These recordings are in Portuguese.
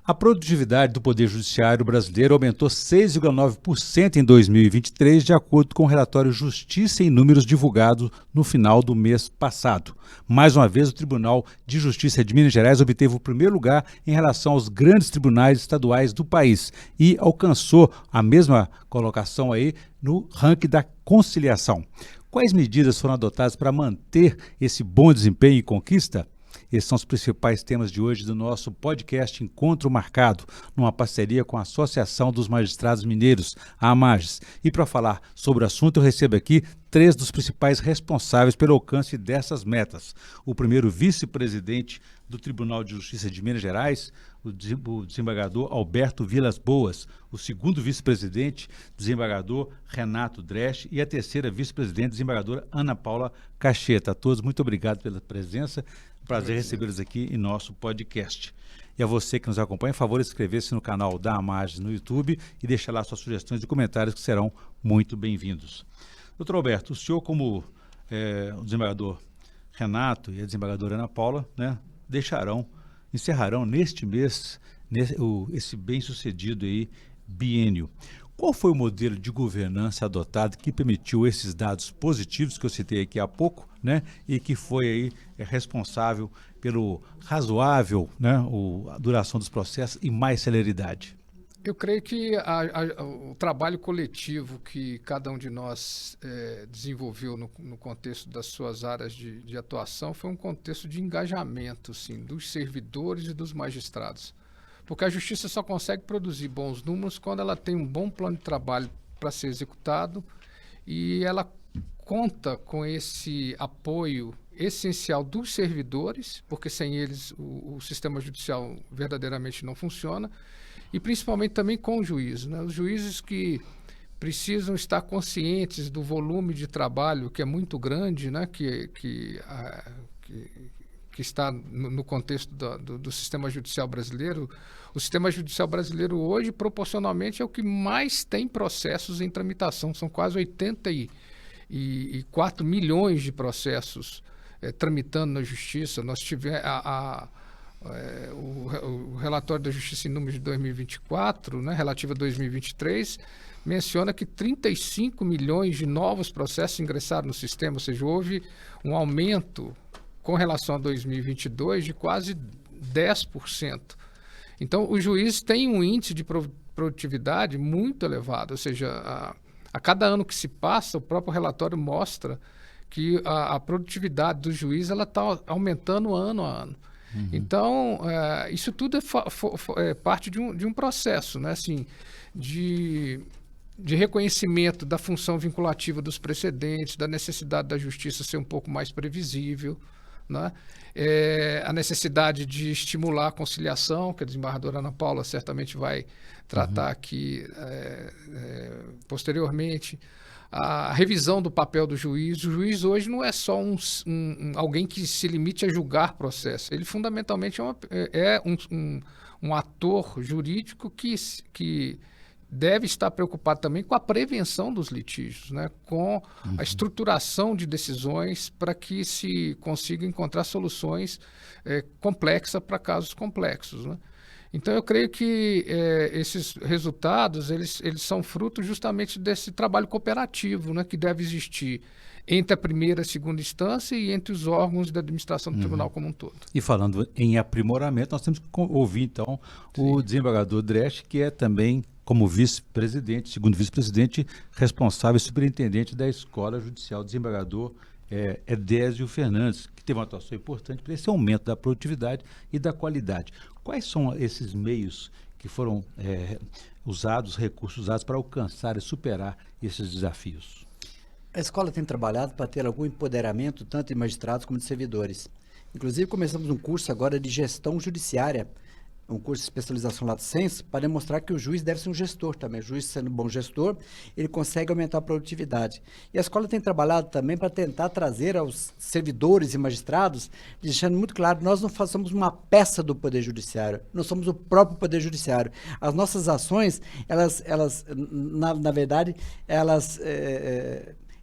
A produtividade do Poder Judiciário brasileiro aumentou 6,9% em 2023, de acordo com o relatório Justiça em Números divulgado no final do mês passado. Mais uma vez, o Tribunal de Justiça de Minas Gerais obteve o primeiro lugar em relação aos grandes tribunais estaduais do país e alcançou a mesma colocação aí no ranking da conciliação. Quais medidas foram adotadas para manter esse bom desempenho e conquista? Esses são os principais temas de hoje do nosso podcast Encontro Marcado, numa parceria com a Associação dos Magistrados Mineiros, a AMAGES. E para falar sobre o assunto, eu recebo aqui 3 dos principais responsáveis pelo alcance dessas metas. O primeiro vice-presidente do Tribunal de Justiça de Minas Gerais, o desembargador Alberto Vilas Boas. O segundo vice-presidente, desembargador Renato Dresch. E a terceira vice-presidente, desembargadora Ana Paula Cacheta. A todos, muito obrigado pela presença. Prazer recebê-los aqui em nosso podcast. E a você que nos acompanha, por favor, inscrever-se no canal da AMAGES no YouTube e deixar lá suas sugestões e comentários que serão muito bem-vindos. Doutor Alberto, o senhor, como o desembargador Renato e a desembargadora Ana Paula, né, encerrarão neste mês esse bem-sucedido aí, biênio. Qual foi o modelo de governança adotado que permitiu esses dados positivos que eu citei aqui há pouco, né, e que foi aí responsável pelo razoável, né, a duração dos processos e mais celeridade? Eu creio que o trabalho coletivo que cada um de nós desenvolveu no contexto das suas áreas de atuação foi um contexto de engajamento, sim, dos servidores e dos magistrados. Porque a justiça só consegue produzir bons números quando ela tem um bom plano de trabalho para ser executado e ela conta com esse apoio essencial dos servidores, porque sem eles o sistema judicial verdadeiramente não funciona, e principalmente também com o juiz, né? Os juízes que precisam estar conscientes do volume de trabalho que é muito grande, né? que está no contexto do sistema judicial brasileiro. O sistema judicial brasileiro hoje, proporcionalmente, é o que mais tem processos em tramitação. São quase 84 milhões de processos tramitando na justiça. Nós tivemos o relatório da Justiça em Números de 2024, né, relativo a 2023, menciona que 35 milhões de novos processos ingressaram no sistema, ou seja, houve um aumento com relação a 2022 de quase 10%. Então, os juízes têm um índice de produtividade muito elevado, ou seja, a cada ano que se passa, o próprio relatório mostra que a produtividade do juiz está aumentando ano a ano. Uhum. Então, isso tudo é parte de um processo, né, assim, de reconhecimento da função vinculativa dos precedentes, da necessidade da justiça ser um pouco mais previsível, né? A necessidade de estimular a conciliação, que a desembargadora Ana Paula certamente vai tratar aqui posteriormente. A revisão do papel do juiz. O juiz hoje não é só alguém que se limite a julgar processo. Ele fundamentalmente é um ator jurídico que deve estar preocupado também com a prevenção dos litígios, né? Com a estruturação de decisões para que se consiga encontrar soluções complexas para casos complexos, né? Então, eu creio que esses resultados eles são fruto justamente desse trabalho cooperativo, né, que deve existir entre a primeira e a segunda instância e entre os órgãos da administração do tribunal como um todo. E falando em aprimoramento, nós temos que ouvir, então, o desembargador Dresch, que é também, como vice-presidente, segundo vice-presidente, responsável e superintendente da Escola Judicial, desembargador Edésio Fernandes, que teve uma atuação importante para esse aumento da produtividade e da qualidade. Quais são esses meios que foram usados, recursos usados para alcançar e superar esses desafios? A escola tem trabalhado para ter algum empoderamento, tanto de magistrados como de servidores. Inclusive, começamos um curso agora de gestão judiciária, um curso de especialização lato sensu, para demonstrar que o juiz deve ser um gestor também. O juiz, sendo um bom gestor, ele consegue aumentar a produtividade. E a escola tem trabalhado também para tentar trazer aos servidores e magistrados, deixando muito claro, nós não somos uma peça do Poder Judiciário, nós somos o próprio Poder Judiciário. As nossas ações, elas na verdade, elas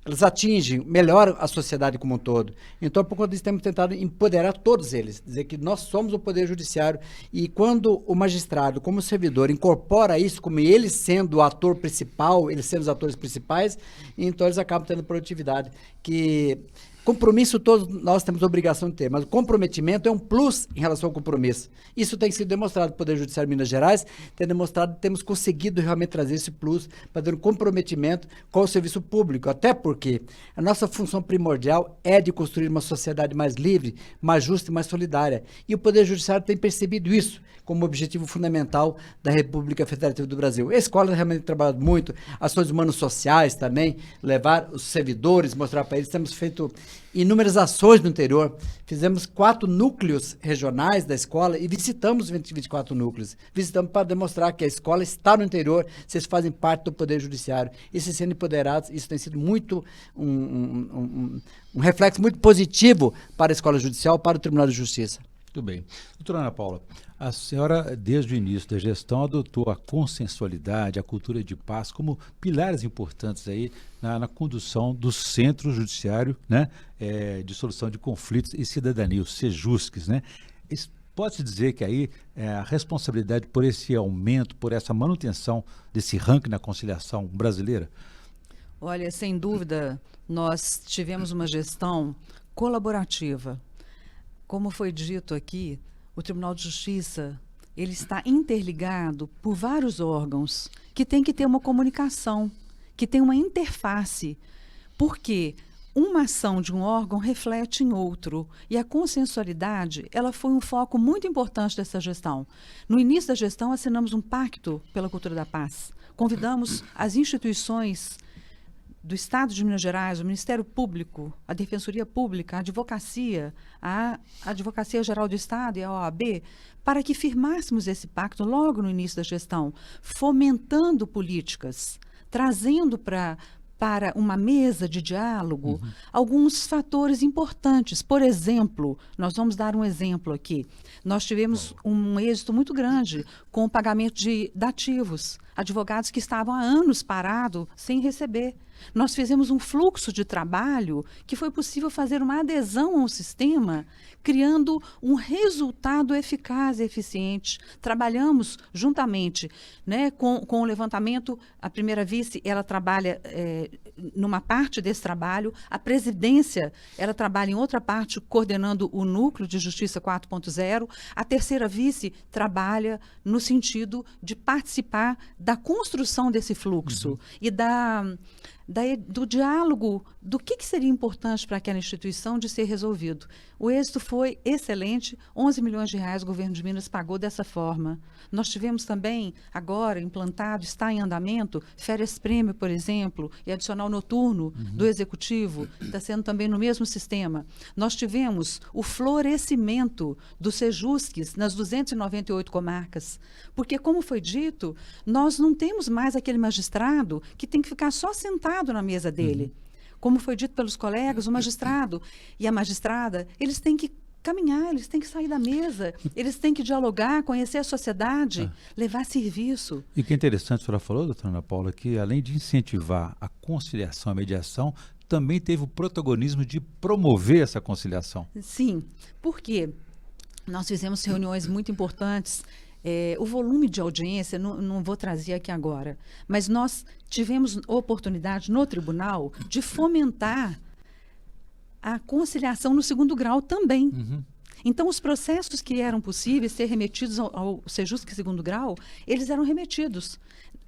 elas atingem melhor a sociedade como um todo. Então, por conta disso, temos tentado empoderar todos eles, dizer que nós somos o Poder Judiciário, e quando o magistrado, como servidor, incorpora isso, como ele sendo o ator principal, eles sendo os atores principais, então eles acabam tendo produtividade, que... Compromisso todos nós temos obrigação de ter, mas o comprometimento é um plus em relação ao compromisso. Isso tem sido demonstrado no Poder Judiciário de Minas Gerais, tem demonstrado que temos conseguido realmente trazer esse plus para ter um comprometimento com o serviço público, até porque a nossa função primordial é de construir uma sociedade mais livre, mais justa e mais solidária. E o Poder Judiciário tem percebido isso como objetivo fundamental da República Federativa do Brasil. A escola realmente tem trabalhado muito, ações humanos sociais também, levar os servidores, mostrar para eles. Temos feito inúmeras ações no interior, fizemos 4 núcleos regionais da escola e visitamos 24 núcleos. Visitamos para demonstrar que a escola está no interior, vocês fazem parte do Poder Judiciário. E se sendo empoderados, isso tem sido muito um reflexo muito positivo para a Escola Judicial, para o Tribunal de Justiça. Muito bem. Doutora Ana Paula, a senhora, desde o início da gestão, adotou a consensualidade, a cultura de paz como pilares importantes aí na condução do Centro Judiciário, né, de Solução de Conflitos e Cidadania, o CEJUSCs, né? Pode-se dizer que aí a responsabilidade por esse aumento, por essa manutenção desse ranking na conciliação brasileira? Olha, sem dúvida, nós tivemos uma gestão colaborativa. Como foi dito aqui, o Tribunal de Justiça, ele está interligado por vários órgãos que tem que ter uma comunicação, que tem uma interface, porque uma ação de um órgão reflete em outro, e a consensualidade, ela foi um foco muito importante dessa gestão. No início da gestão, assinamos um pacto pela cultura da paz. Convidamos as instituições do Estado de Minas Gerais, o Ministério Público, a Defensoria Pública, a Advocacia Geral do Estado e a OAB, para que firmássemos esse pacto logo no início da gestão, fomentando políticas, trazendo para uma mesa de diálogo alguns fatores importantes. Por exemplo, nós vamos dar um exemplo aqui. Nós tivemos um êxito muito grande com o pagamento de dativos, advogados que estavam há anos parados sem receber. Nós fizemos um fluxo de trabalho que foi possível fazer uma adesão ao sistema, criando um resultado eficaz e eficiente. Trabalhamos juntamente, né, com o levantamento. A primeira vice, ela trabalha numa parte desse trabalho, a presidência, ela trabalha em outra parte, coordenando o núcleo de Justiça 4.0, a terceira vice trabalha no sentido de participar da construção desse fluxo e do diálogo, do que seria importante para aquela instituição de ser resolvido. O êxito foi excelente, 11 milhões de reais o governo de Minas pagou dessa forma. Nós tivemos também, agora implantado, está em andamento, férias prêmio, por exemplo, e adicional noturno do Executivo, está sendo também no mesmo sistema. Nós tivemos o florescimento dos CEJUSCs nas 298 comarcas, porque, como foi dito, nós não temos mais aquele magistrado que tem que ficar só sentado na mesa dele. Como foi dito pelos colegas, o magistrado e a magistrada, eles têm que caminhar, eles têm que sair da mesa, eles têm que dialogar, conhecer a sociedade, levar serviço. E o que é interessante, a senhora falou, doutora Ana Paula, que além de incentivar a conciliação, a mediação, também teve o protagonismo de promover essa conciliação. Sim, porque nós fizemos reuniões muito importantes. O volume de audiência, não vou trazer aqui agora, mas nós tivemos oportunidade no tribunal de fomentar a conciliação no segundo grau também. Então, os processos que eram possíveis ser remetidos ao CEJUSC segundo grau, eles eram remetidos.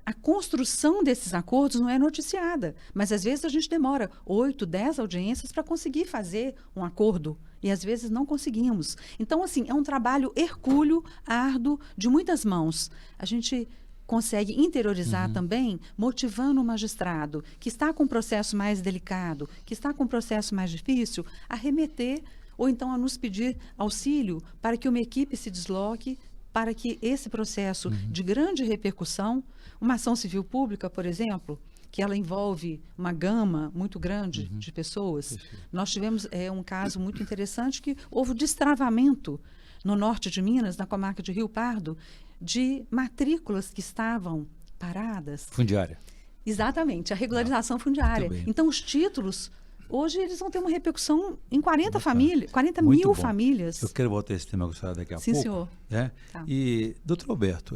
A construção desses acordos não é noticiada, mas às vezes a gente demora 8, 10 audiências para conseguir fazer um acordo. E às vezes não conseguimos. Então, assim, é um trabalho hercúleo, árduo, de muitas mãos. A gente consegue interiorizar também, motivando o magistrado que está com um processo mais delicado, que está com um processo mais difícil, a remeter ou então a nos pedir auxílio para que uma equipe se desloque, para que esse processo de grande repercussão, uma ação civil pública, por exemplo, que ela envolve uma gama muito grande de pessoas. Nós tivemos um caso muito interessante que houve destravamento no norte de Minas, na comarca de Rio Pardo, de matrículas que estavam paradas. Fundiária. Exatamente, a regularização fundiária. Muito bem. Então, os títulos, hoje, eles vão ter uma repercussão em 40 Bacana. famílias, 40 Muito mil bom. famílias. Eu quero voltar a esse tema com a senhora daqui a Sim, pouco. senhor. Né? Tá. E, doutor Alberto,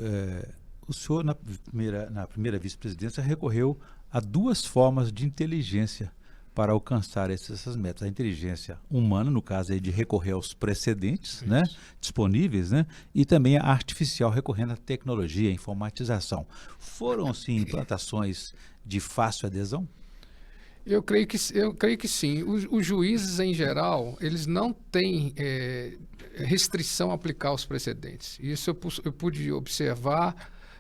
o senhor, na primeira vice-presidência, recorreu a 2 formas de inteligência para alcançar essas metas. A inteligência humana, no caso aí de recorrer aos precedentes, né, disponíveis, né, e também a artificial, recorrendo à tecnologia, à informatização. Foram, sim, implantações de fácil adesão? Eu creio que sim. Os juízes, em geral, eles não têm restrição a aplicar os precedentes. Isso eu pude observar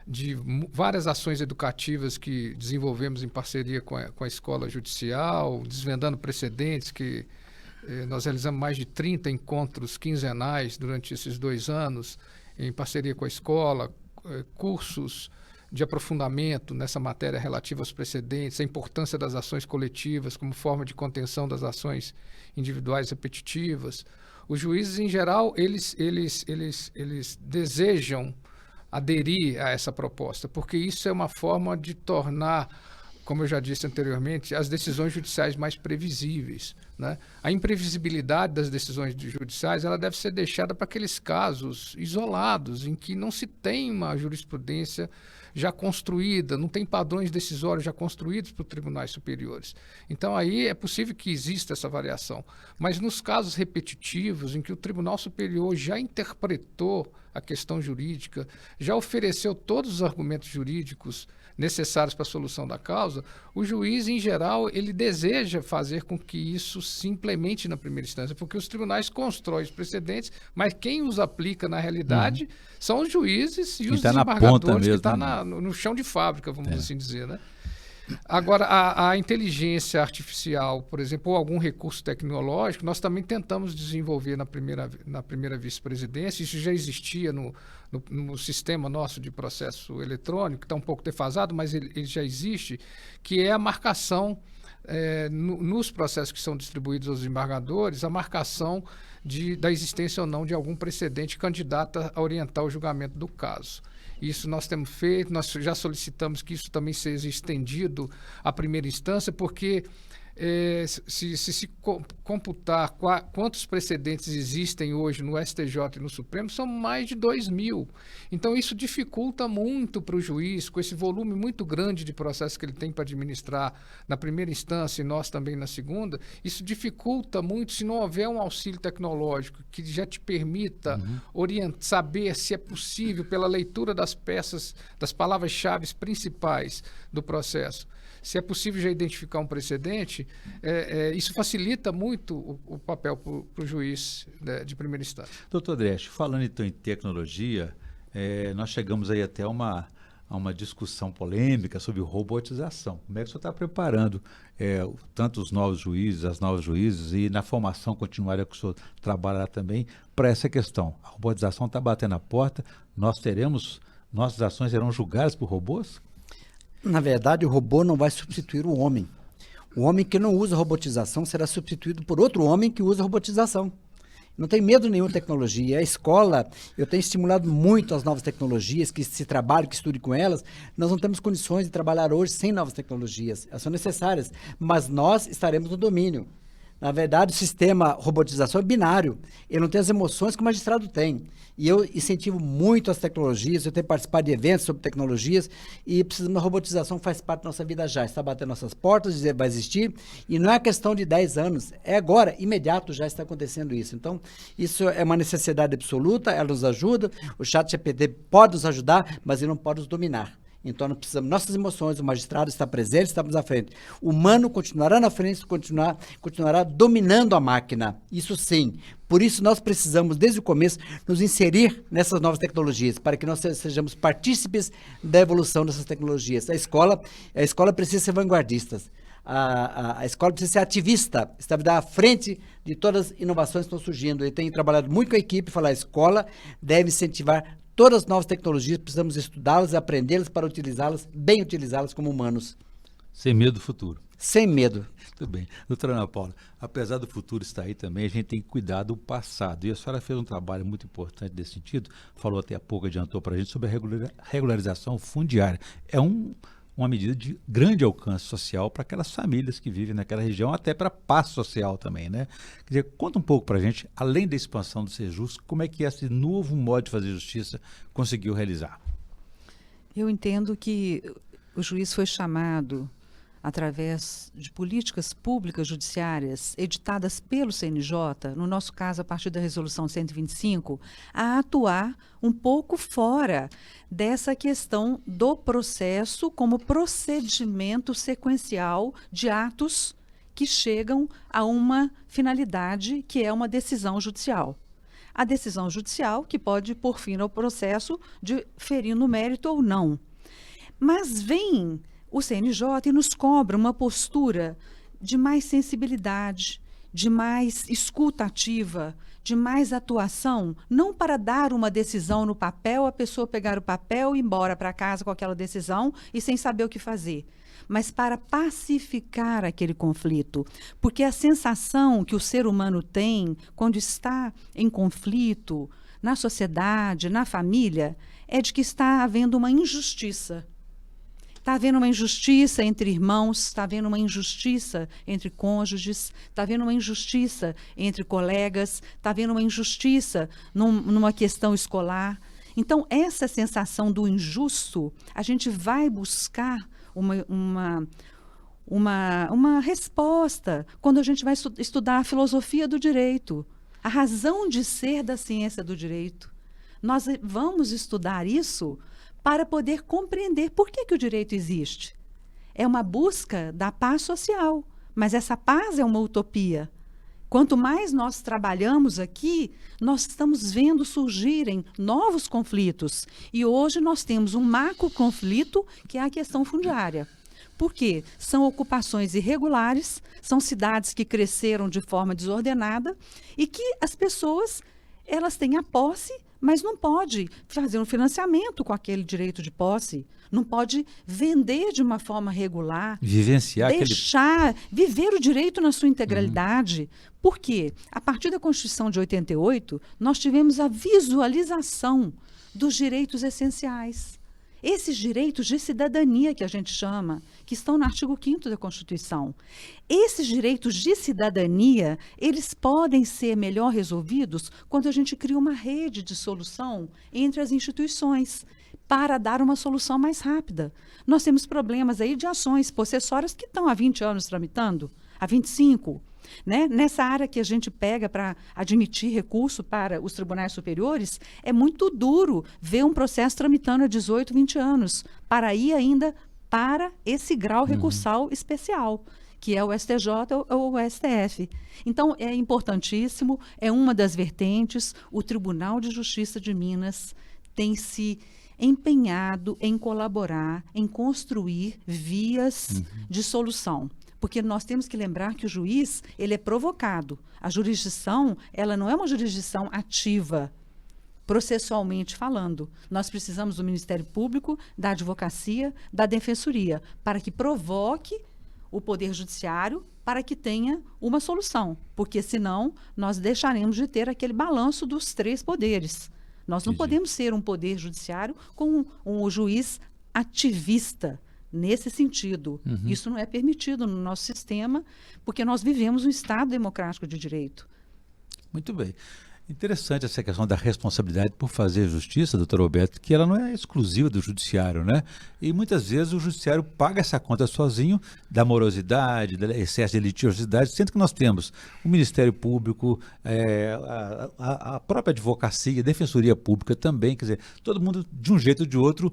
de várias ações educativas que desenvolvemos em parceria com a Escola Judicial, desvendando precedentes, que nós realizamos mais de 30 encontros quinzenais durante esses 2 anos, em parceria com a escola, cursos de aprofundamento nessa matéria relativa aos precedentes, a importância das ações coletivas como forma de contenção das ações individuais repetitivas. Os juízes, em geral, eles desejam aderir a essa proposta, porque isso é uma forma de tornar, como eu já disse anteriormente, as decisões judiciais mais previsíveis, né? A imprevisibilidade das decisões judiciais, ela deve ser deixada para aqueles casos isolados, em que não se tem uma jurisprudência já construída, não tem padrões decisórios já construídos por tribunais superiores. Então, aí é possível que exista essa variação. Mas nos casos repetitivos, em que o Tribunal Superior já interpretou a questão jurídica, já ofereceu todos os argumentos jurídicos necessários para a solução da causa, o juiz, em geral, ele deseja fazer com que isso se implemente na primeira instância, porque os tribunais constroem os precedentes, mas quem os aplica na realidade são os juízes e os desembargadores que estão no chão de fábrica, vamos assim dizer, né? Agora, a inteligência artificial, por exemplo, ou algum recurso tecnológico, nós também tentamos desenvolver na primeira vice-presidência. Isso já existia no sistema nosso de processo eletrônico, que está um pouco defasado, mas ele já existe, que é a marcação, nos processos que são distribuídos aos desembargadores, a marcação da existência ou não de algum precedente candidato a orientar o julgamento do caso. Isso nós temos feito, nós já solicitamos que isso também seja estendido à primeira instância, porque se computar quantos precedentes existem hoje no STJ e no Supremo, são mais de 2.000. Então, isso dificulta muito para o juiz, com esse volume muito grande de processos que ele tem para administrar na primeira instância e nós também na segunda, isso dificulta muito se não houver um auxílio tecnológico que já te permita saber se é possível, pela leitura das peças, das palavras-chave principais do processo, se é possível já identificar um precedente, isso facilita muito o papel para o juiz de primeira instância. Doutor Dresch, falando então em tecnologia, nós chegamos aí até a uma discussão polêmica sobre robotização. Como é que o senhor está preparando tanto os novos juízes, as novas juízes, e na formação continuária que o senhor trabalhará também, para essa questão? A robotização está batendo a porta, nossas ações serão julgadas por robôs? Na verdade, o robô não vai substituir o homem. O homem que não usa robotização será substituído por outro homem que usa robotização. Não tem medo nenhum de tecnologia. A escola, eu tenho estimulado muito as novas tecnologias, que se trabalhe, que estude com elas. Nós não temos condições de trabalhar hoje sem novas tecnologias. Elas são necessárias, mas nós estaremos no domínio. Na verdade, o sistema robotização é binário. Ele não tem as emoções que o magistrado tem. E eu incentivo muito as tecnologias, eu tenho participado de eventos sobre tecnologias e precisamos da robotização, faz parte da nossa vida já. Está batendo nossas portas, vai existir. E não é questão de 10 anos, é agora, imediato já está acontecendo isso. Então, isso é uma necessidade absoluta, ela nos ajuda, o ChatGPT pode nos ajudar, mas ele não pode nos dominar. Então, nós precisamos, nossas emoções, o magistrado está presente, estamos à frente. O humano continuará na frente, continuará dominando a máquina, isso sim. Por isso, nós precisamos, desde o começo, nos inserir nessas novas tecnologias, para que nós sejamos partícipes da evolução dessas tecnologias. A escola precisa ser vanguardista. A escola precisa ser ativista, está à frente de todas as inovações que estão surgindo. Eu tenho trabalhado muito com a equipe, falar a escola deve incentivar todas as novas tecnologias, precisamos estudá-las, aprendê-las para utilizá-las, bem utilizá-las como humanos. Sem medo do futuro. Sem medo. Muito bem. Doutora Ana Paula, apesar do futuro estar aí também, a gente tem que cuidar do passado. E a senhora fez um trabalho muito importante nesse sentido, falou até há pouco, adiantou para a gente, sobre a regularização fundiária. É um uma medida de grande alcance social para aquelas famílias que vivem naquela região, até para a paz social também, né? Quer dizer, conta um pouco para a gente, além da expansão do Sejus, como é que esse novo modo de fazer justiça conseguiu realizar? Eu entendo que o juiz foi chamado, através de políticas públicas judiciárias editadas pelo CNJ, no nosso caso, a partir da Resolução 125, a atuar um pouco fora dessa questão do processo como procedimento sequencial de atos que chegam a uma finalidade que é uma decisão judicial. A decisão judicial que pode pôr fim ao processo de ferir no mérito ou não. Mas vem o CNJ e nos cobra uma postura de mais sensibilidade, de mais escuta ativa, de mais atuação, não para dar uma decisão no papel, a pessoa pegar o papel e ir embora para casa com aquela decisão e sem saber o que fazer, mas para pacificar aquele conflito. Porque a sensação que o ser humano tem quando está em conflito, na sociedade, na família, é de que está havendo uma injustiça. Está havendo uma injustiça entre irmãos, está havendo uma injustiça entre cônjuges, está havendo uma injustiça entre colegas, está havendo uma injustiça numa questão escolar. Então, essa sensação do injusto, a gente vai buscar uma resposta quando a gente vai estudar a filosofia do direito, a razão de ser da ciência do direito. Nós vamos estudar isso para poder compreender por que o direito existe. É uma busca da paz social, mas essa paz é uma utopia. Quanto mais nós trabalhamos aqui, nós estamos vendo surgirem novos conflitos. E hoje nós temos um macro conflito, que é a questão fundiária. Por quê? São ocupações irregulares, são cidades que cresceram de forma desordenada e que as pessoas, elas têm a posse, mas não pode fazer um financiamento com aquele direito de posse, não pode vender de uma forma regular, vivenciar viver o direito na sua integralidade. Por quê? A partir da Constituição de 88, nós tivemos a visualização dos direitos essenciais. Esses direitos de cidadania que a gente chama, que estão no artigo 5º da Constituição. Esses direitos de cidadania, eles podem ser melhor resolvidos quando a gente cria uma rede de solução entre as instituições para dar uma solução mais rápida. Nós temos problemas aí de ações possessórias que estão há 20 anos tramitando, há 25. Né? Nessa área que a gente pega para admitir recurso para os tribunais superiores, é muito duro ver um processo tramitando há 18, 20 anos, para ir ainda para esse grau recursal especial, que é o STJ ou o STF. Então, é importantíssimo, é uma das vertentes. O Tribunal de Justiça de Minas tem se empenhado em colaborar, em construir vias de solução. Porque nós temos que lembrar que o juiz, ele é provocado. A jurisdição, ela não é uma jurisdição ativa, processualmente falando. Nós precisamos do Ministério Público, da Advocacia, da Defensoria, para que provoque o Poder Judiciário para que tenha uma solução. Porque, senão, nós deixaremos de ter aquele balanço dos três poderes. Nós não podemos ser um Poder Judiciário com um juiz ativista, nesse sentido. Isso não é permitido no nosso sistema, porque nós vivemos um Estado democrático de direito. Muito bem. Interessante essa questão da responsabilidade por fazer justiça, doutor Roberto, que ela não é exclusiva do judiciário, né? E muitas vezes o judiciário paga essa conta sozinho da morosidade, do excesso de litigiosidade, sendo que nós temos o Ministério Público, a própria advocacia, a Defensoria Pública também, quer dizer, todo mundo, de um jeito ou de outro,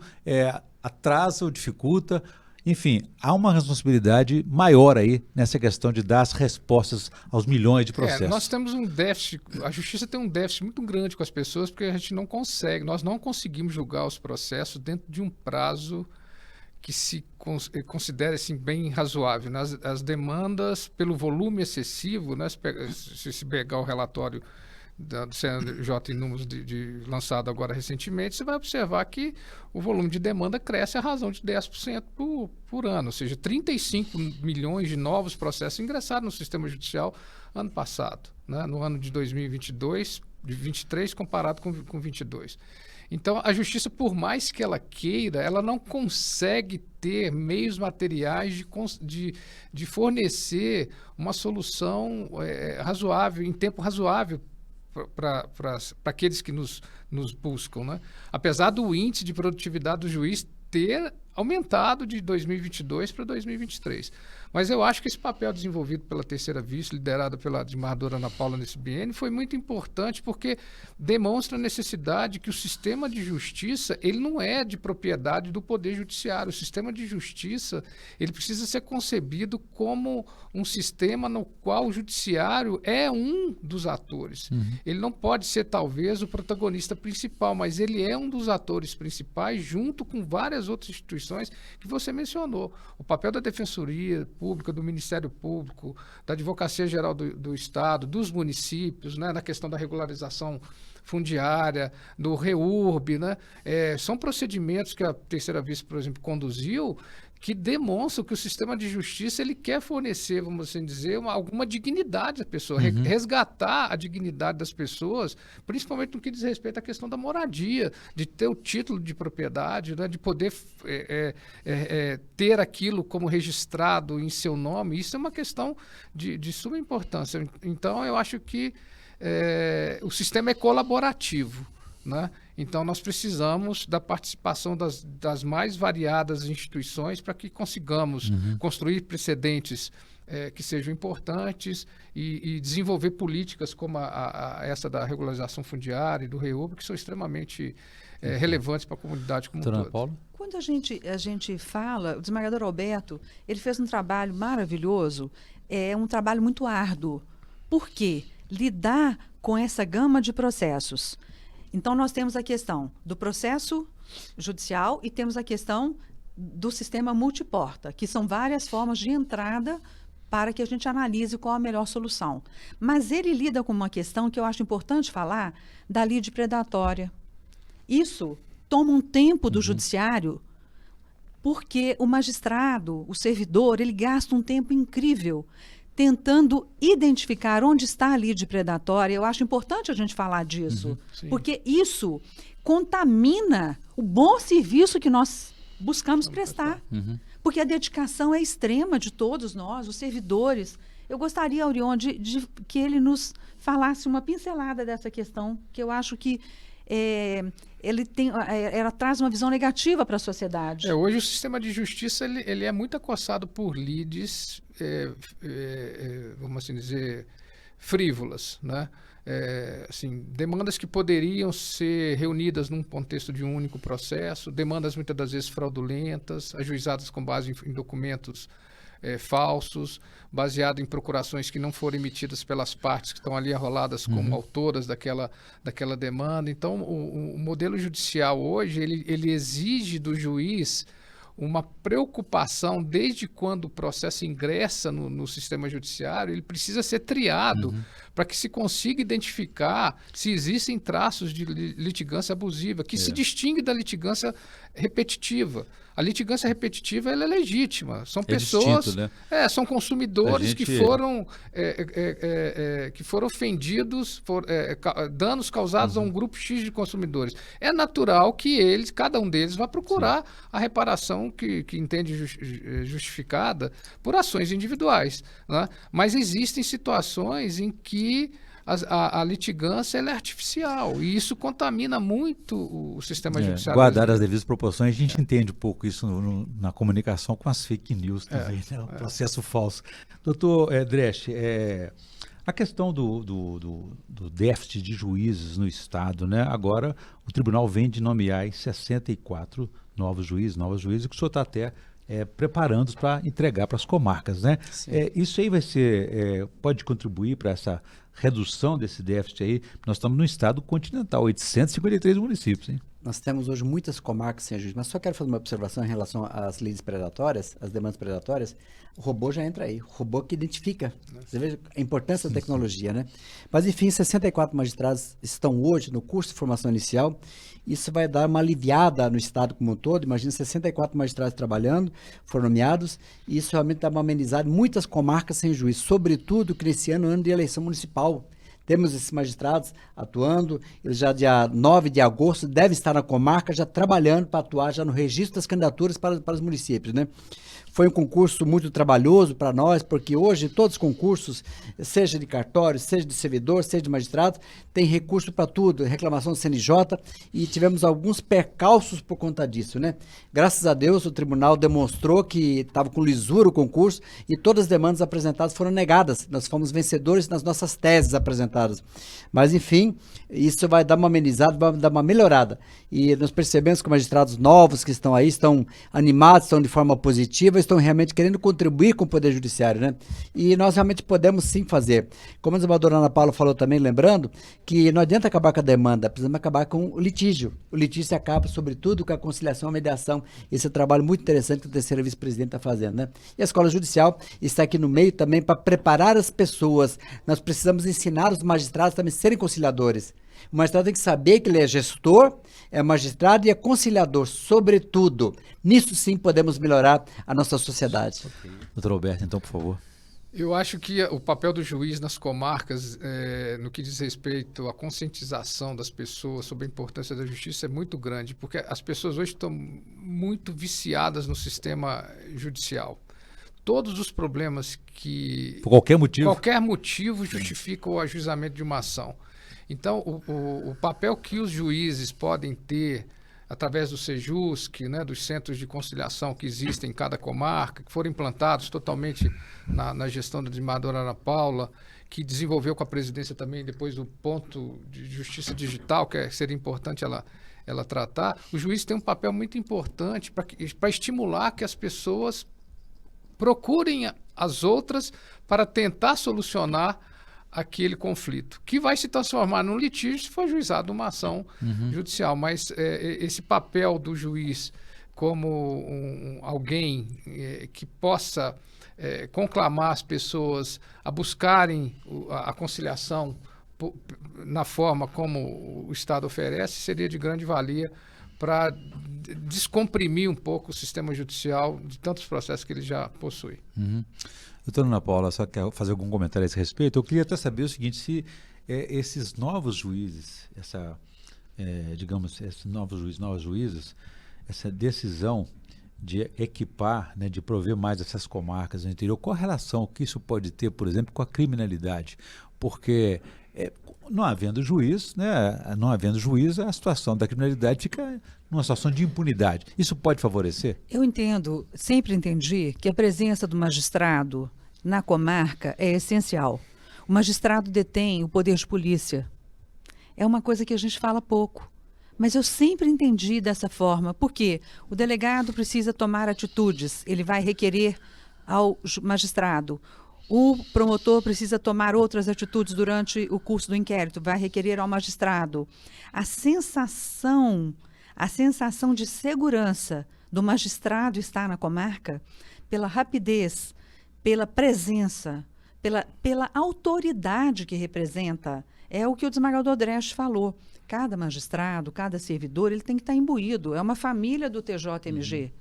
atrasa ou dificulta. Enfim, há uma responsabilidade maior aí nessa questão de dar as respostas aos milhões de processos. Nós temos um déficit, a justiça tem um déficit muito grande com as pessoas, porque a gente não consegue, nós não conseguimos julgar os processos dentro de um prazo que se considere assim, bem razoável. As demandas, pelo volume excessivo, né, se pegar o relatório do CNJ em números lançado agora recentemente, você vai observar que o volume de demanda cresce à razão de 10% por ano, ou seja, 35 milhões de novos processos ingressaram no sistema judicial ano passado, né, no ano de 2022, de 23 comparado com 22. Então, a justiça, por mais que ela queira, ela não consegue ter meios materiais de fornecer uma solução razoável, em tempo razoável, para aqueles que nos buscam, né? Apesar do índice de produtividade do juiz ter aumentado de 2022 para 2023. Mas eu acho que esse papel desenvolvido pela Terceira Vista, liderada pela desembargadora Ana Paula nesse biênio, foi muito importante porque demonstra a necessidade que o sistema de justiça, ele não é de propriedade do Poder Judiciário. O sistema de justiça, ele precisa ser concebido como um sistema no qual o Judiciário é um dos atores. Ele não pode ser, talvez, o protagonista principal, mas ele é um dos atores principais junto com várias outras instituições que você mencionou. O papel da Defensoria Pública, do Ministério Público, da Advocacia Geral do Estado, dos municípios, né, na questão da regularização fundiária, do REURB, né? São procedimentos que a Terceira Vista, por exemplo, conduziu, que demonstram que o sistema de justiça ele quer fornecer, vamos assim dizer, alguma dignidade à pessoa, resgatar a dignidade das pessoas, principalmente no que diz respeito à questão da moradia, de ter o título de propriedade, né, de poder ter aquilo como registrado em seu nome. Isso é uma questão de suma importância. Então, eu acho que o sistema é colaborativo, né? Então, nós precisamos da participação das mais variadas instituições para que consigamos construir precedentes que sejam importantes e desenvolver políticas como essa da regularização fundiária e do REURB, que são extremamente relevantes para a comunidade como um todo. Paulo? Quando a gente fala, o desembargador Alberto, ele fez um trabalho maravilhoso, um trabalho muito árduo. Por quê? Lidar com essa gama de processos. Então, nós temos a questão do processo judicial e temos a questão do sistema multiporta, que são várias formas de entrada para que a gente analise qual a melhor solução. Mas ele lida com uma questão que eu acho importante falar, da lide predatória. Isso toma um tempo do judiciário, porque o magistrado, o servidor, ele gasta um tempo incrível tentando identificar onde está a lide predatória. Eu acho importante a gente falar disso, porque isso contamina o bom serviço que nós buscamos prestar. Porque a dedicação é extrema de todos nós, os servidores. Eu gostaria, Aurion, de que ele nos falasse uma pincelada dessa questão, que eu acho que ela traz uma visão negativa para a sociedade. Hoje o sistema de justiça ele é muito acossado por lides, vamos assim dizer, frívolas, né? Assim, demandas que poderiam ser reunidas num contexto de um único processo, demandas muitas das vezes fraudulentas, ajuizadas com base em documentos falsos, baseado em procurações que não foram emitidas pelas partes que estão ali arroladas como autoras daquela demanda. Então, o modelo judicial hoje, ele exige do juiz uma preocupação desde quando o processo ingressa no sistema judiciário. Ele precisa ser triado para que se consiga identificar se existem traços de litigância abusiva, que se distingue da litigância repetitiva. A litigância repetitiva ela é legítima. São pessoas, distinto, né? São consumidores que foram ofendidos, danos causados a um grupo X de consumidores. É natural que cada um deles vá procurar a reparação que entende justificada por ações individuais, né? Mas existem situações em que a litigância ela é artificial e isso contamina muito o sistema judiciário. Guardar as devidas proporções, a gente entende um pouco isso na comunicação com as fake news também, né? O processo falso. Doutor Dresch, a questão do déficit de juízes no Estado, né? Agora o tribunal vem de nomear 64 novas juízes, que o senhor está até preparando para entregar para as comarcas, né? Isso aí pode contribuir para essa redução desse déficit aí. Nós estamos no estado continental, 853 municípios, hein? Nós temos hoje muitas comarcas sem juiz, mas só quero fazer uma observação em relação às leis predatórias, às demandas predatórias. O robô já entra aí, o robô que identifica. Você veja a importância da tecnologia, né? Mas, enfim, 64 magistrados estão hoje no curso de formação inicial. Isso vai dar uma aliviada no estado como um todo. Imagina 64 magistrados trabalhando, foram nomeados, e isso realmente dá uma amenizada em muitas comarcas sem juiz, sobretudo que nesse ano de eleição municipal. Temos esses magistrados atuando, eles já dia 9 de agosto devem estar na comarca já trabalhando para atuar já no registro das candidaturas para os municípios, né? Foi um concurso muito trabalhoso para nós, porque hoje todos os concursos, seja de cartório, seja de servidor, seja de magistrado, tem recurso para tudo, reclamação do CNJ, e tivemos alguns percalços por conta disso, né? Graças a Deus o tribunal demonstrou que estava com lisura o concurso e todas as demandas apresentadas foram negadas. Nós fomos vencedores nas nossas teses apresentadas. Mas, enfim, isso vai dar uma amenizada, vai dar uma melhorada. E nós percebemos que magistrados novos que estão aí estão animados, estão de forma positiva, estão realmente querendo contribuir com o Poder Judiciário, né? E nós realmente podemos sim fazer. Como a desembargadora Ana Paula falou também, lembrando, que não adianta acabar com a demanda, precisamos acabar com o litígio. O litígio se acaba, sobretudo, com a conciliação e a mediação. Esse é um trabalho muito interessante que o terceiro vice-presidente está fazendo, né? E a Escola Judicial está aqui no meio também para preparar as pessoas. Nós precisamos ensinar os magistrados também a serem conciliadores. O magistrado tem que saber que ele é gestor, é magistrado e é conciliador, sobretudo. Nisso sim podemos melhorar a nossa sociedade. Doutor Alberto, então, por favor. Eu acho que o papel do juiz nas comarcas, no que diz respeito à conscientização das pessoas sobre a importância da justiça, é muito grande, porque as pessoas hoje estão muito viciadas no sistema judicial. Todos os problemas que... Por qualquer motivo? Qualquer motivo justifica o ajuizamento de uma ação. Então, o papel que os juízes podem ter através do Sejusc, né, dos centros de conciliação que existem em cada comarca, que foram implantados totalmente na gestão da desembargadora Ana Paula, que desenvolveu com a presidência também depois o ponto de justiça digital, que seria importante ela tratar. O juiz tem um papel muito importante para estimular que as pessoas procurem as outras para tentar solucionar aquele conflito, que vai se transformar num litígio se for ajuizado uma ação judicial. Mas esse papel do juiz como alguém que possa conclamar as pessoas a buscarem a conciliação na forma como o Estado oferece, seria de grande valia para descomprimir um pouco o sistema judicial de tantos processos que ele já possui. Doutora Ana Paula, só quer fazer algum comentário a esse respeito? Eu queria até saber o seguinte, se esses novos juízes, esses novos juízes, essa decisão de equipar, né, de prover mais essas comarcas no interior, qual a relação que isso pode ter, por exemplo, com a criminalidade? Porque não havendo juiz, a situação da criminalidade fica numa situação de impunidade. Isso pode favorecer? Eu entendo, sempre entendi que a presença do magistrado na comarca é essencial. O magistrado detém o poder de polícia. É uma coisa que a gente fala pouco. Mas eu sempre entendi dessa forma, porque o delegado precisa tomar atitudes, ele vai requerer ao magistrado. O promotor precisa tomar outras atitudes durante o curso do inquérito, vai requerer ao magistrado. A sensação de segurança do magistrado estar na comarca, pela rapidez, pela presença, pela autoridade que representa, é o que o desembargador Dresch falou. Cada magistrado, cada servidor, ele tem que estar imbuído. É uma família do TJMG.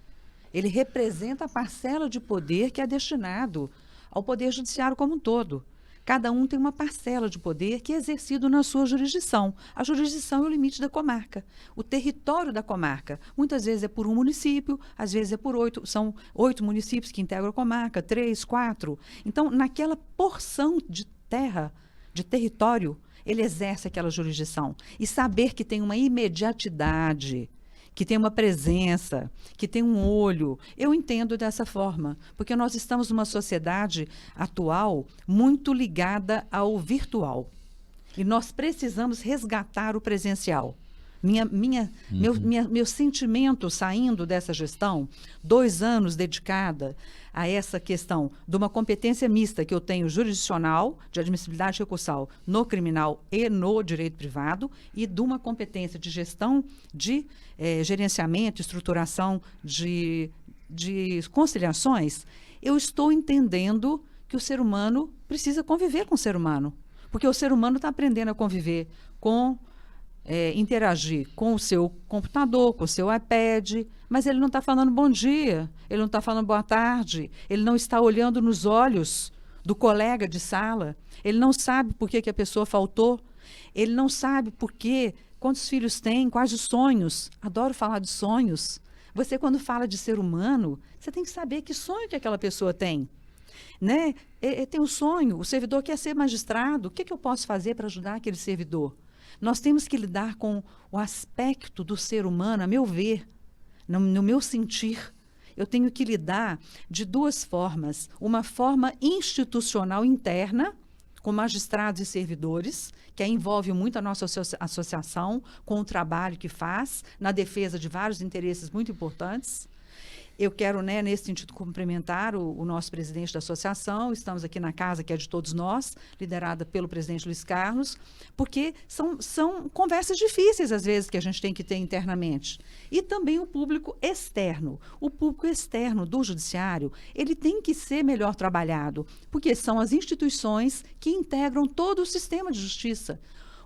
Ele representa a parcela de poder que é destinado ao Poder Judiciário como um todo. Cada um tem uma parcela de poder que é exercido na sua jurisdição. A jurisdição é o limite da comarca. O território da comarca, muitas vezes é por um município, às vezes é por 8. São 8 municípios que integram a comarca, 3, 4. Então, naquela porção de terra, de território, ele exerce aquela jurisdição. E saber que tem uma imediatidade, que tem uma presença, que tem um olho. Eu entendo dessa forma, porque nós estamos numa sociedade atual muito ligada ao virtual. E nós precisamos resgatar o presencial. Meu sentimento saindo dessa gestão, 2 anos dedicada a essa questão de uma competência mista que eu tenho jurisdicional, de admissibilidade recursal no criminal e no direito privado, e de uma competência de gestão de gerenciamento, estruturação de conciliações, eu estou entendendo que o ser humano precisa conviver com o ser humano, porque o ser humano está aprendendo a conviver com interagir com o seu computador, com o seu iPad, mas ele não está falando bom dia, ele não está falando boa tarde, ele não está olhando nos olhos do colega de sala, ele não sabe por que a pessoa faltou, ele não sabe por quê, quantos filhos tem, quais os sonhos. Adoro falar de sonhos. Você, quando fala de ser humano, você tem que saber que sonho que aquela pessoa tem. Né? Tem um sonho, o servidor quer ser magistrado, o que eu posso fazer para ajudar aquele servidor? Nós temos que lidar com o aspecto do ser humano, a meu ver, no meu sentir. Eu tenho que lidar de duas formas. Uma forma institucional interna, com magistrados e servidores, que envolve muito a nossa associação, com o trabalho que faz, na defesa de vários interesses muito importantes. Eu quero, né, nesse sentido, cumprimentar o nosso presidente da associação. Estamos aqui na casa, que é de todos nós, liderada pelo presidente Luiz Carlos, porque são conversas difíceis, às vezes, que a gente tem que ter internamente. E também o público externo. O público externo do judiciário, ele tem que ser melhor trabalhado, porque são as instituições que integram todo o sistema de justiça.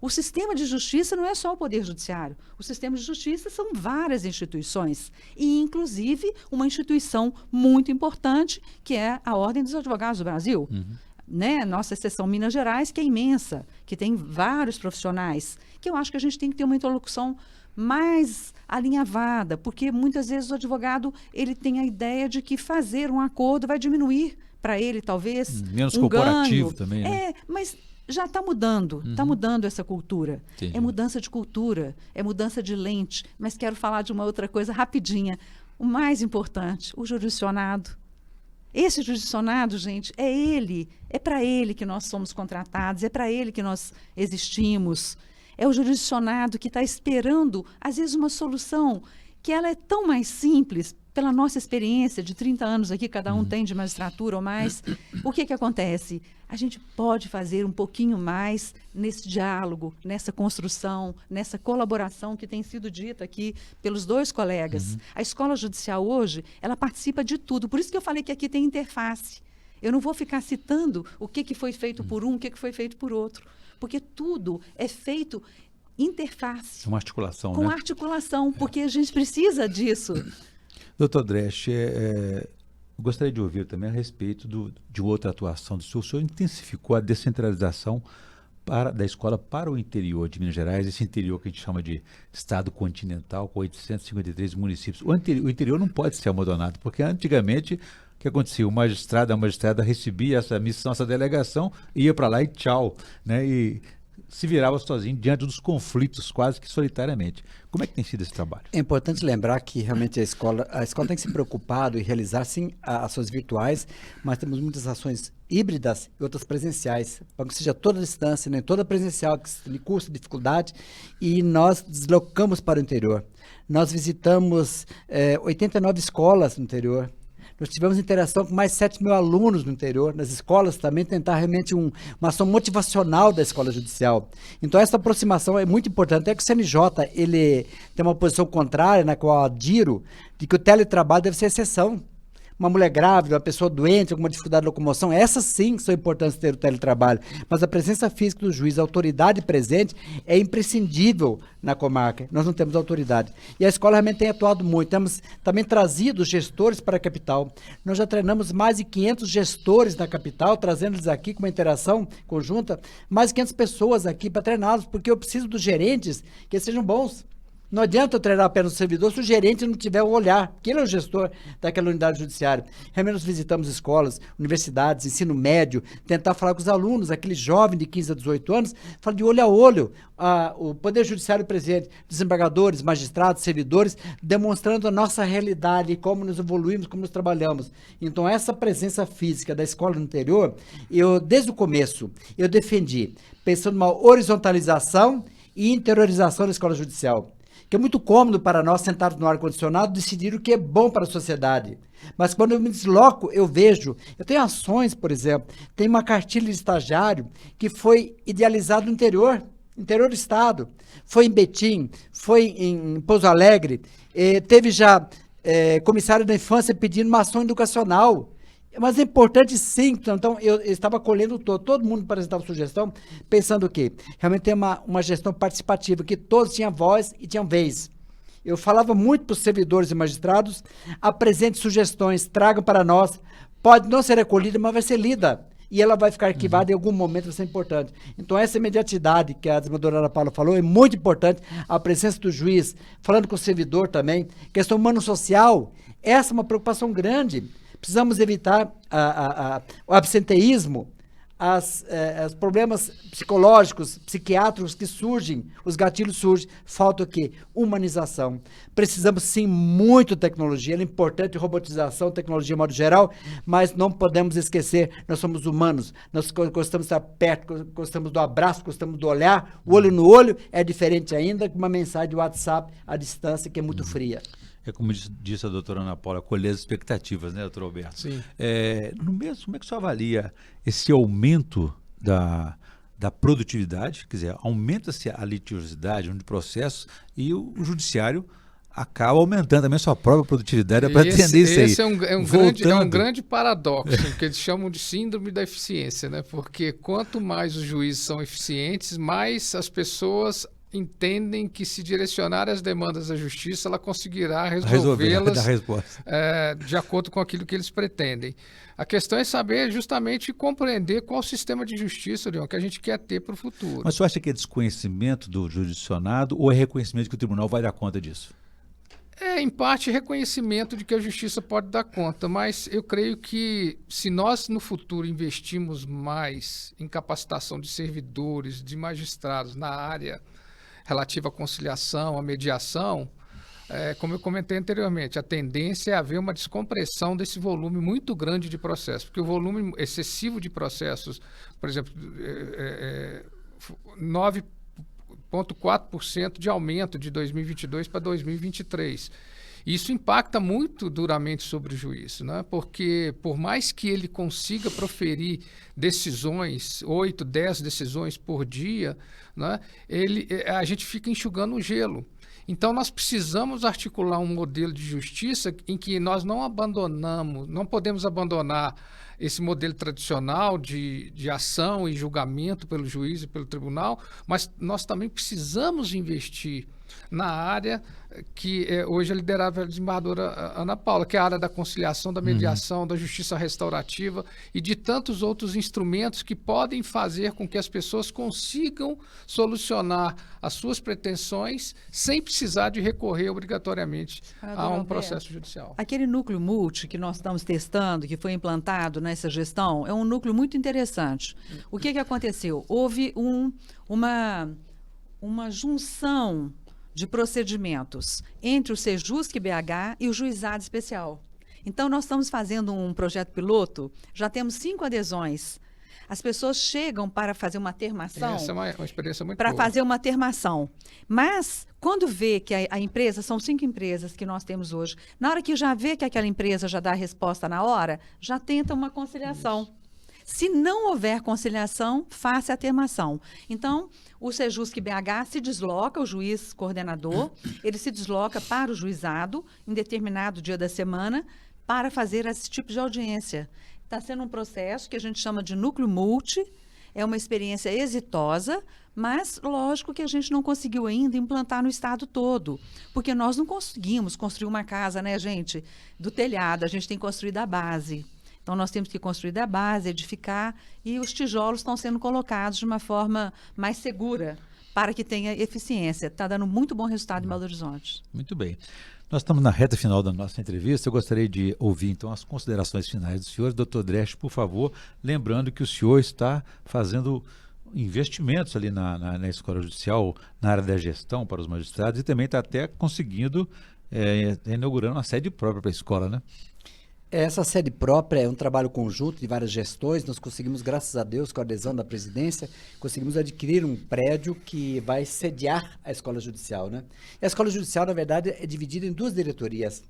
O sistema de justiça não é só o Poder Judiciário. O sistema de justiça são várias instituições, e inclusive uma instituição muito importante, que é a Ordem dos Advogados do Brasil. Né? Nossa seção Minas Gerais, que é imensa, que tem vários profissionais, que eu acho que a gente tem que ter uma interlocução mais alinhavada, porque muitas vezes o advogado ele tem a ideia de que fazer um acordo vai diminuir para ele, talvez, menos um corporativo ganho. também, né? Mas já está mudando, está mudando essa cultura. Entendi. É mudança de cultura, é mudança de lente. Mas quero falar de uma outra coisa rapidinha. O mais importante, o jurisdicionado. Esse jurisdicionado, gente, é para ele que nós somos contratados, é para ele que nós existimos. É o jurisdicionado que está esperando, às vezes, uma solução que ela é tão mais simples, pela nossa experiência de 30 anos aqui, cada um tem de magistratura ou mais. O que acontece? A gente pode fazer um pouquinho mais nesse diálogo, nessa construção, nessa colaboração que tem sido dita aqui pelos dois colegas. A escola judicial hoje, ela participa de tudo. Por isso que eu falei que aqui tem interface. Eu não vou ficar citando o que foi feito por um, o que foi feito por outro. Porque tudo é feito interface. Uma articulação, com né? articulação, porque a gente precisa disso. Doutor Dresch, eu gostaria de ouvir também a respeito de outra atuação do senhor. O senhor intensificou a descentralização da escola para o interior de Minas Gerais, esse interior que a gente chama de estado continental, com 853 municípios. O interior não pode ser abandonado, porque antigamente, o que acontecia? O magistrado, a magistrada recebia essa missão, essa delegação, ia para lá e tchau, né? E se virava sozinho diante dos conflitos, quase que solitariamente. Como é que tem sido esse trabalho? É importante lembrar que realmente a escola tem que se preocupar e realizar, sim, ações virtuais, mas temos muitas ações híbridas e outras presenciais, para que seja toda a distância, nem toda presencial, que custa, dificuldade, e nós deslocamos para o interior. Nós visitamos 89 escolas no interior. Nós tivemos interação com mais 7 mil alunos no interior, nas escolas também, tentar realmente uma ação motivacional da escola judicial. Então, essa aproximação é muito importante. Até que o CNJ ele tem uma posição contrária, na qual eu adiro, de que o teletrabalho deve ser exceção. Uma mulher grávida, uma pessoa doente, alguma dificuldade de locomoção, essas sim são importantes ter o teletrabalho. Mas a presença física do juiz, a autoridade presente, é imprescindível na comarca. Nós não temos autoridade. E a escola realmente tem atuado muito. Temos também trazido gestores para a capital. Nós já treinamos mais de 500 gestores na capital, trazendo-eles aqui com uma interação conjunta, mais de 500 pessoas aqui para treiná-los, porque eu preciso dos gerentes que sejam bons. Não adianta eu treinar apenas o servidor se o gerente não tiver o olhar, que ele é o gestor daquela unidade judiciária. Realmente nós visitamos escolas, universidades, ensino médio, tentar falar com os alunos, aquele jovem de 15 a 18 anos, falar de olho a olho, o Poder Judiciário presente, desembargadores, magistrados, servidores, demonstrando a nossa realidade, como nos evoluímos, como nos trabalhamos. Então, essa presença física da escola no interior, desde o começo, eu defendi, pensando numa horizontalização e interiorização da escola judicial. Que é muito cômodo para nós, sentados no ar-condicionado, decidir o que é bom para a sociedade. Mas quando eu me desloco, eu tenho ações, por exemplo, tem uma cartilha de estagiário que foi idealizada no interior do estado, foi em Betim, foi em Pouso Alegre, teve já comissário da infância pedindo uma ação educacional. Mas é importante sim, então eu estava colhendo todo mundo apresentava sugestão, pensando que realmente tem uma gestão participativa, que todos tinham voz e tinham vez. Eu falava muito para os servidores e magistrados, apresente sugestões, tragam para nós, pode não ser acolhida, mas vai ser lida. e ela vai ficar arquivada em algum momento, vai ser importante. Então, essa imediatidade que a desembargadora Ana Paula falou é muito importante, a presença do juiz, falando com o servidor também, questão humano-social, essa é uma preocupação grande. Precisamos evitar o absenteísmo, os problemas psicológicos, psiquiátricos que surgem, os gatilhos surgem, falta o quê? Humanização. Precisamos sim muito de tecnologia, ela é importante, robotização, tecnologia de modo geral, mas não podemos esquecer, nós somos humanos, nós gostamos de estar perto, gostamos do abraço, gostamos do olhar, o olho no olho é diferente ainda que uma mensagem de WhatsApp à distância que é muito fria. É como disse a doutora Ana Paula, colher as expectativas, né, doutor Alberto? Sim. No mesmo, como é que o senhor avalia esse aumento da produtividade? Quer dizer, aumenta-se a litigiosidade de processos e o judiciário acaba aumentando também a sua própria produtividade para atender isso aí. Esse é um grande paradoxo, que eles chamam de síndrome da eficiência, né? Porque quanto mais os juízes são eficientes, mais as pessoas entendem que se direcionar as demandas da justiça, ela conseguirá resolvê-las de acordo com aquilo que eles pretendem. A questão é saber justamente compreender qual sistema de justiça, Leon, que a gente quer ter para o futuro. Mas você acha que é desconhecimento do jurisdicionado ou é reconhecimento que o tribunal vai dar conta disso? É, em parte, reconhecimento de que a justiça pode dar conta, mas eu creio que se nós no futuro investirmos mais em capacitação de servidores, de magistrados na área relativa à conciliação, à mediação, como eu comentei anteriormente, a tendência é haver uma descompressão desse volume muito grande de processos, porque o volume excessivo de processos, por exemplo, 9,4% de aumento de 2022 para 2023. Isso impacta muito duramente sobre o juiz, né? Porque por mais que ele consiga proferir decisões, 8, 10 decisões por dia, né? A gente fica enxugando o gelo. Então, nós precisamos articular um modelo de justiça em que nós não podemos abandonar esse modelo tradicional de ação e julgamento pelo juiz e pelo tribunal, mas nós também precisamos investir na área que hoje é liderada pela desembargadora Ana Paula, que é a área da conciliação, da mediação, da justiça restaurativa e de tantos outros instrumentos que podem fazer com que as pessoas consigam solucionar as suas pretensões sem precisar de recorrer obrigatoriamente a um processo judicial. Aquele núcleo multi que nós estamos testando, que foi implantado nessa gestão, é um núcleo muito interessante. O que aconteceu? Houve uma junção de procedimentos entre o Sejusc BH e o Juizado Especial. Então, nós estamos fazendo um projeto piloto, já temos 5 adesões. As pessoas chegam para fazer uma termação. Essa é uma experiência muito boa. Para fazer uma termação. Mas, quando vê que a empresa, são 5 empresas que nós temos hoje, na hora que já vê que aquela empresa já dá a resposta na hora, já tenta uma conciliação. Isso. Se não houver conciliação, faça a termação. Então, o Sejusc BH se desloca, o juiz coordenador, ele se desloca para o juizado em determinado dia da semana para fazer esse tipo de audiência. Está sendo um processo que a gente chama de núcleo multi, é uma experiência exitosa, mas lógico que a gente não conseguiu ainda implantar no estado todo, porque nós não conseguimos construir uma casa, né, gente, do telhado, a gente tem que construir da base. Então, nós temos que construir da base, edificar, e os tijolos estão sendo colocados de uma forma mais segura para que tenha eficiência. Está dando muito bom resultado em Belo Horizonte. Muito bem. Nós estamos na reta final da nossa entrevista. Eu gostaria de ouvir, então, as considerações finais do senhor. Doutor Dresch, por favor, lembrando que o senhor está fazendo investimentos ali na Escola Judicial, na área da gestão para os magistrados, e também está até conseguindo, inaugurando uma sede própria para a escola, né? Essa sede própria é um trabalho conjunto de várias gestões. Nós conseguimos, graças a Deus, com a adesão da presidência, conseguimos adquirir um prédio que vai sediar a Escola Judicial, né? E a Escola Judicial, na verdade, é dividida em 2 diretorias.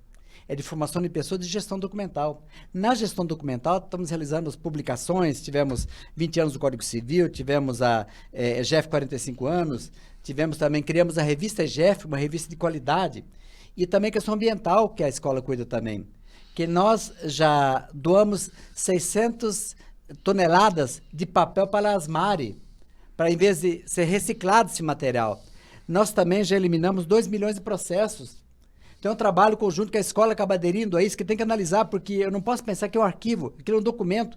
É de formação de pessoas de gestão documental. Na gestão documental, estamos realizando as publicações, tivemos 20 anos do Código Civil, tivemos a EGEF 45 anos, criamos a revista EGEF, uma revista de qualidade, e também a questão ambiental, que a escola cuida também. Que nós já doamos 600 toneladas de papel para a Asmari, para em vez de ser reciclado esse material. Nós também já eliminamos 2 milhões de processos. Então é um trabalho conjunto que a escola acaba aderindo a isso, que tem que analisar, porque eu não posso pensar que é um arquivo, aquilo é um documento.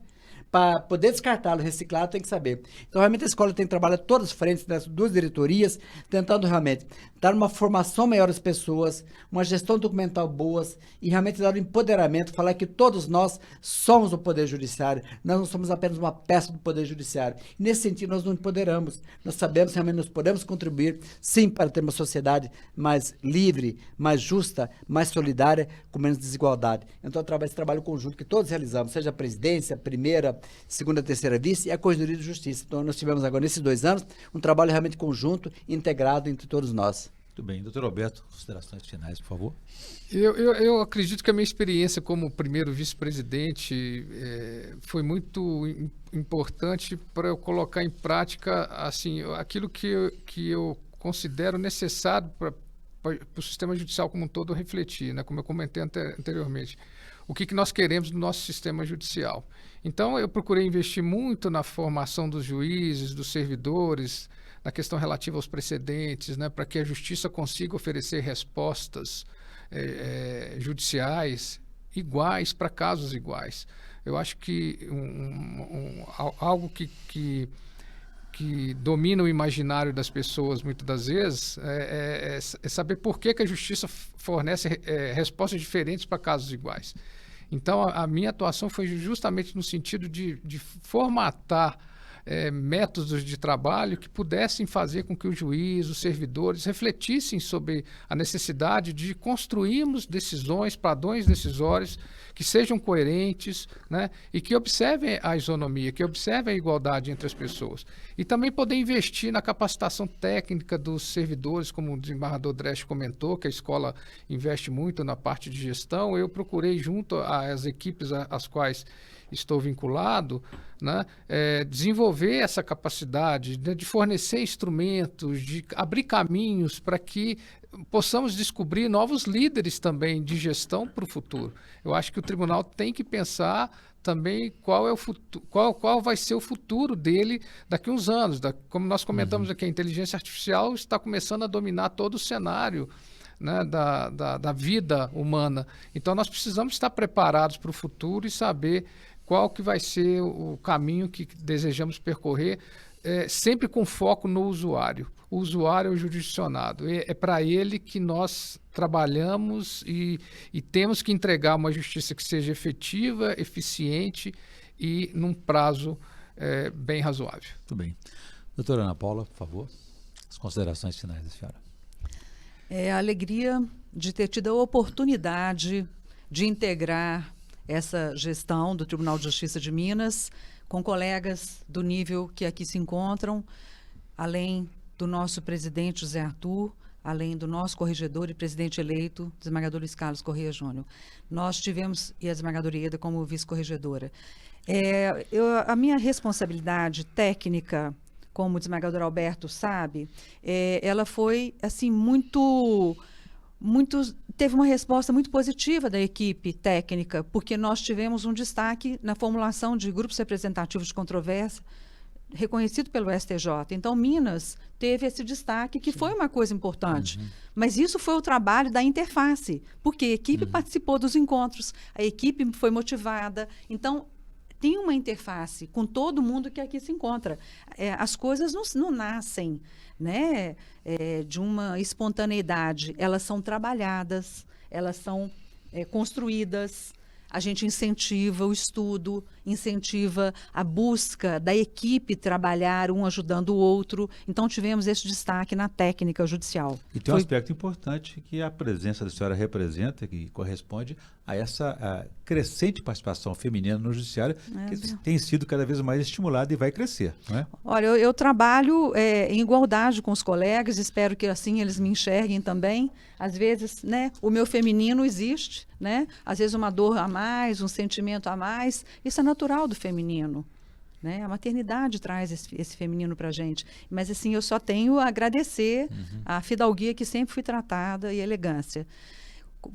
para poder descartá-lo, reciclar, tem que saber. Então, realmente, a escola tem que trabalhar todas as frentes, das duas diretorias, tentando realmente dar uma formação maior às pessoas, uma gestão documental boas e realmente dar um empoderamento, falar que todos nós somos o Poder Judiciário, nós não somos apenas uma peça do Poder Judiciário. E nesse sentido, nós não empoderamos. Nós sabemos realmente nós podemos contribuir, sim, para ter uma sociedade mais livre, mais justa, mais solidária, com menos desigualdade. Então, esse trabalho conjunto que todos realizamos, seja a presidência, a primeira, segunda, terceira vice e a Corregedoria de Justiça. Então, nós tivemos agora, nesses 2 anos, um trabalho realmente conjunto, integrado entre todos nós. Muito bem. Doutor Alberto, considerações finais, por favor. Eu acredito que a minha experiência como primeiro vice-presidente foi muito importante para eu colocar em prática assim, aquilo que eu considero necessário para o sistema judicial como um todo refletir, né? Como eu comentei anteriormente. O que nós queremos no nosso sistema judicial. Então, eu procurei investir muito na formação dos juízes, dos servidores, na questão relativa aos precedentes, né, para que a justiça consiga oferecer respostas judiciais iguais para casos iguais. Eu acho que algo que domina o imaginário das pessoas muitas das vezes é saber por que a justiça fornece respostas diferentes para casos iguais. Então, a minha atuação foi justamente no sentido de formatar métodos de trabalho que pudessem fazer com que o juiz, os servidores, refletissem sobre a necessidade de construirmos decisões, padrões decisórios que sejam coerentes, né, e que observem a isonomia, que observem a igualdade entre as pessoas. E também poder investir na capacitação técnica dos servidores, como o desembargador Dresch comentou, que a escola investe muito na parte de gestão. Eu procurei, junto às equipes às quais estou vinculado, né, desenvolver essa capacidade de fornecer instrumentos, de abrir caminhos para que possamos descobrir novos líderes também de gestão para o futuro. Eu acho que o tribunal tem que pensar também qual é o futuro, qual vai ser o futuro dele daqui a uns anos. Como nós comentamos aqui, a inteligência artificial está começando a dominar todo o cenário, né, da vida humana. Então, nós precisamos estar preparados para o futuro e saber qual que vai ser o caminho que desejamos percorrer, sempre com foco no usuário. O usuário é o jurisdicionado. É para ele que nós trabalhamos e temos que entregar uma justiça que seja efetiva, eficiente e num prazo bem razoável. Muito bem. Doutora Ana Paula, por favor, as considerações finais da senhora. A alegria de ter tido a oportunidade de integrar essa gestão do Tribunal de Justiça de Minas com colegas do nível que aqui se encontram, além do nosso presidente José Arthur, além do nosso corregedor e presidente eleito, desembargador Luiz Carlos Correia Júnior. Nós tivemos, e a desembargadora Ieda como vice-corregedora. A minha responsabilidade técnica, como o desembargador Alberto sabe, ela foi assim teve uma resposta muito positiva da equipe técnica, porque nós tivemos um destaque na formulação de grupos representativos de controvérsia, reconhecido pelo STJ. Então, Minas teve esse destaque, que foi uma coisa importante. Mas isso foi o trabalho da interface, porque a equipe participou dos encontros, a equipe foi motivada. Então, tem uma interface com todo mundo que aqui se encontra. As coisas não nascem, né, de uma espontaneidade. Elas são trabalhadas, elas são construídas. A gente incentiva o estudo, incentiva a busca da equipe trabalhar, um ajudando o outro. Então, tivemos esse destaque na técnica judicial. E tem um aspecto importante que a presença da senhora representa, que corresponde a essa crescente participação feminina no judiciário, que tem sido cada vez mais estimulada e vai crescer, não é? Olha, eu trabalho em igualdade com os colegas, espero que assim eles me enxerguem também. Às vezes, né, o meu feminino existe, né? Às vezes uma dor a mais, um sentimento a mais, isso é natural do feminino. Né? A maternidade traz esse feminino para a gente. Mas, assim, eu só tenho a agradecer a fidalguia que sempre fui tratada e elegância.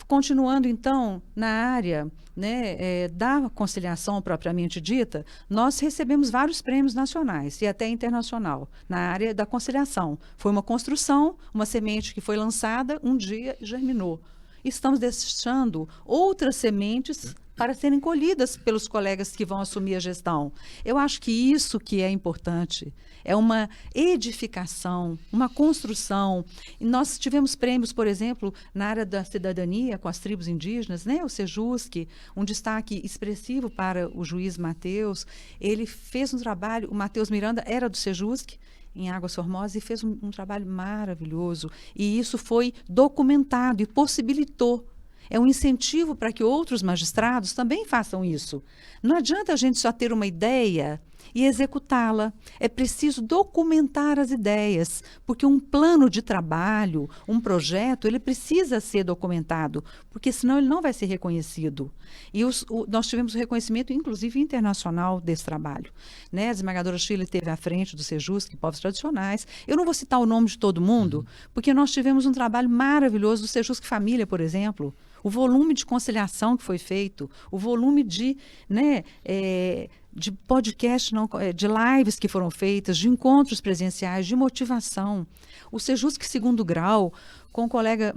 Continuando, então, na área, né, da conciliação propriamente dita, nós recebemos vários prêmios nacionais e até internacional na área da conciliação. Foi uma construção, uma semente que foi lançada um dia e germinou. Estamos deixando outras sementes para serem colhidas pelos colegas que vão assumir a gestão. Eu acho que isso que é importante. É uma edificação, uma construção. E nós tivemos prêmios, por exemplo, na área da cidadania com as tribos indígenas, né? O Sejusc, um destaque expressivo para o juiz Matheus. Ele fez um trabalho, o Matheus Miranda era do Sejusc, em Águas Formosas, e fez um trabalho maravilhoso. E isso foi documentado e possibilitou. É um incentivo para que outros magistrados também façam isso. Não adianta a gente só ter uma ideia e executá-la. É preciso documentar as ideias, porque um plano de trabalho, um projeto, ele precisa ser documentado, porque senão ele não vai ser reconhecido. E nós tivemos o reconhecimento, inclusive, internacional desse trabalho. Né? A desembargadora Sheila esteve à frente do Sejusc, povos tradicionais. Eu não vou citar o nome de todo mundo, porque nós tivemos um trabalho maravilhoso do Sejusc Família, por exemplo. O volume de conciliação que foi feito, o volume de podcast, de lives que foram feitas, de encontros presenciais, de motivação. O Sejusc Segundo Grau, com um colega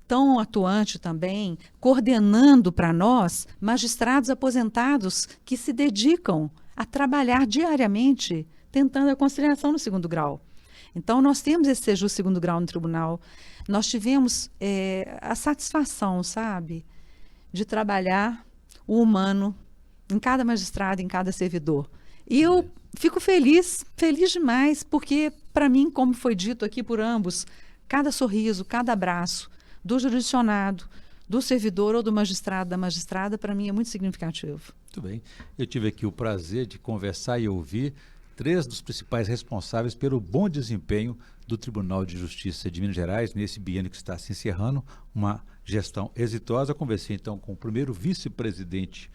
tão atuante também, coordenando para nós magistrados aposentados que se dedicam a trabalhar diariamente tentando a conciliação no segundo grau. Então, nós temos esse Sejusc Segundo Grau no tribunal. Nós tivemos a satisfação, sabe, de trabalhar o humano em cada magistrado, em cada servidor. E eu fico feliz demais, porque, para mim, como foi dito aqui por ambos, cada sorriso, cada abraço do jurisdicionado, do servidor ou do magistrado, da magistrada, para mim é muito significativo. Muito bem. Eu tive aqui o prazer de conversar e ouvir 3 dos principais responsáveis pelo bom desempenho do Tribunal de Justiça de Minas Gerais, nesse biênio que está se encerrando, uma gestão exitosa. Conversei, então, com o primeiro vice-presidente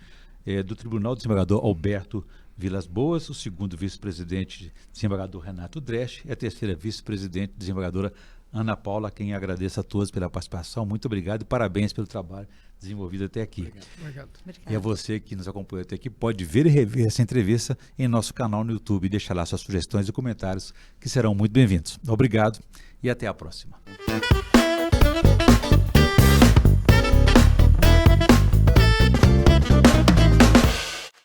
do Tribunal, o desembargador Alberto Vilas Boas, o segundo vice-presidente, desembargador Renato Dresch, e a terceira vice-presidente, desembargadora Ana Paula, a quem agradeço a todos pela participação. Muito obrigado e parabéns pelo trabalho desenvolvido até aqui. Obrigado. E a você que nos acompanhou até aqui, pode ver e rever essa entrevista em nosso canal no YouTube e deixar lá suas sugestões e comentários, que serão muito bem-vindos. Obrigado e até a próxima.